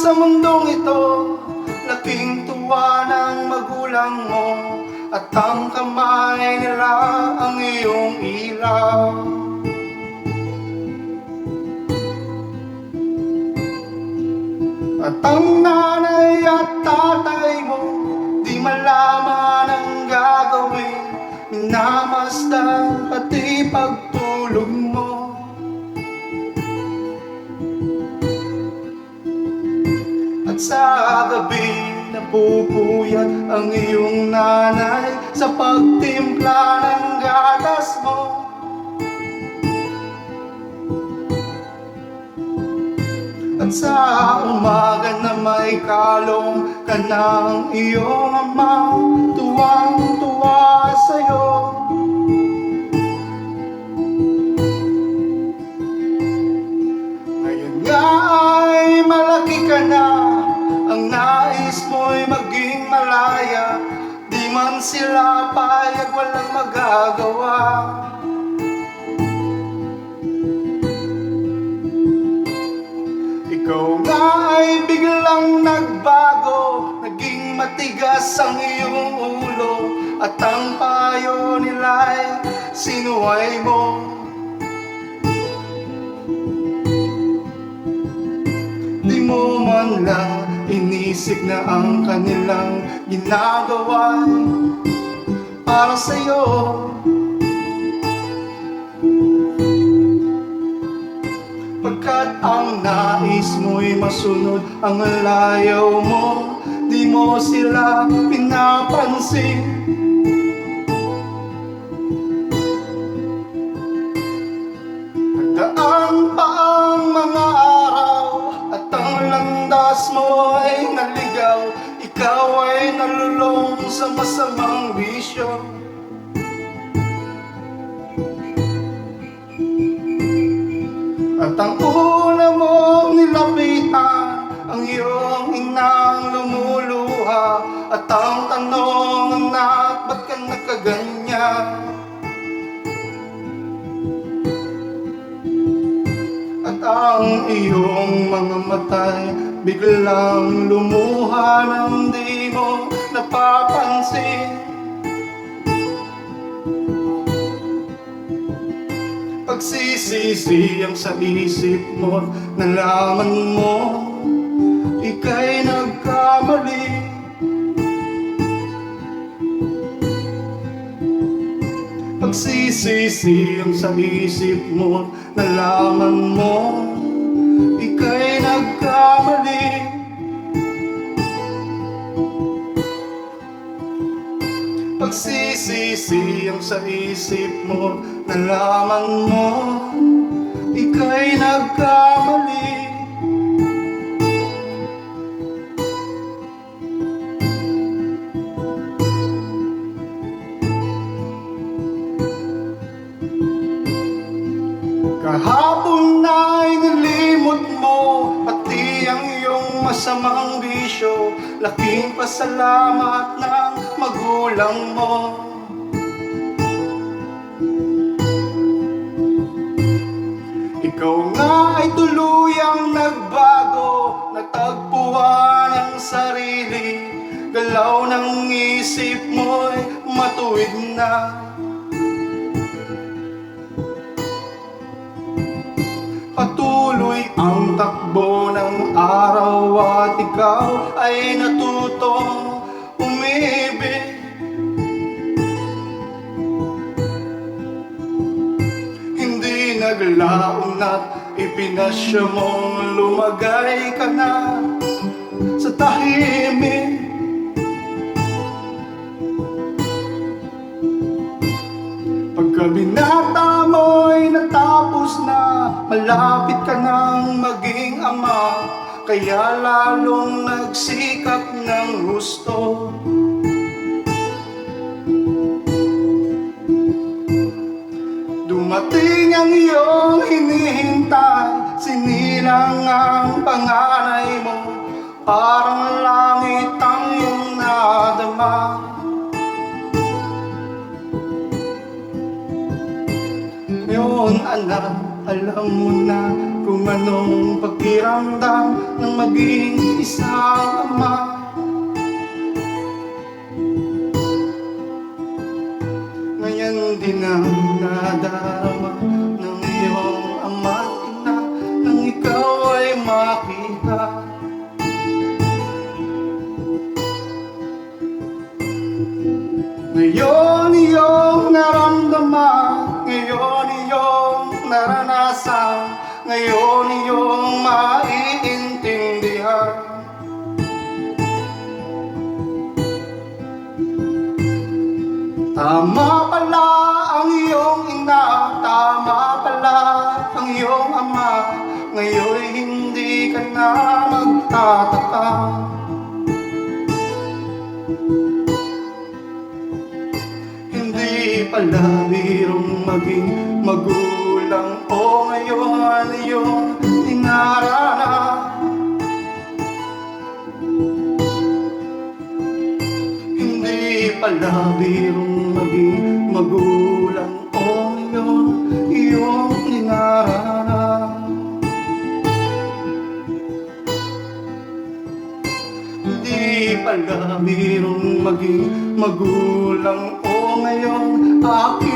sa mundong ito, laking tuwa ng magulang mo, at ang kamay nila ang iyong ilaw. At ang nanay at tatay mo, di malaman ang gagawin, minamasdan pati pagtulog mo. At sa gabi napupuyat ang iyong nanay sa pagtimpla ng gatas mo. At sa umaga na may kalong ka ng iyong ama, tuwang-tuwa sa'yo. Ngayon nga ay malaki ka na, ang nais mo'y maging malaya, di man sila payag, walang magagawa. Ikaw nga ay biglang nagbago, naging matigas ang iyong ulo, at ang payo nila'y sinuway mo. Di mo man lang inisip na ang kanilang ginagawa para sa'yo. Pagkat ang nais mo'y masunod ang layaw mo, di mo sila pinapansin. Nagdaan pa ang mga araw, at ang landas mo ay naligaw, ikaw ay nalulong sa masamang bisyo. At ang una mong nilapitan, ang iyong inang lumuluha, at ang tanong, anak, ba't ka nakaganyan? At ang iyong mga matay biglang lumuha nang di mo napapansin. Pagsisisi ang sa isip mo, nalaman mo ika'y nagkamali. Pagsisisi ang sa isip mo, nalaman mo ika'y nagkamali. Pagsisisi ang sa isip mo, nalaman mo ika'y nagkamali. Kahapon na'y nilimot mo pati ang iyong masamang bisyo, laking pasalamat ng magulang mo. Ikaw nga ay tuluyang nagbago, natagpuan ang sarili, galaw ng isip mo'y matuwid na. Patuloy ang takbo ng araw, at ikaw ay natutong umibig. Hindi naglaon at ipinasya mong lumagay ka na sa tahimik. Pagka binata mo'y natapos na, malapit ka nang maging ama, kaya lalong nagsikap ng gusto. Dumating ang iyong hinihintay, sinilang ang panganay mo, parang langit ang iyong nadama. Ngayon anak, alam mo na kung anong pakiramdam ng maging isang ama. Ngayon din ang nadarama ng iyong ama at ina nang ikaw ay makita. Ngayon iyong naramdaman, ngayon iyong naranasan, ngayon iyong maiintindihan. Tama pala ang iyong ina, tama pala ang iyong ama, ngayon hindi ka na magtataka. Hindi pala birong maging magulang o ngayon iyong dinarana. Hindi pala birong maging magulang o ngayon iyong dinarana. Hindi pala birong maging magulang o ngayon aking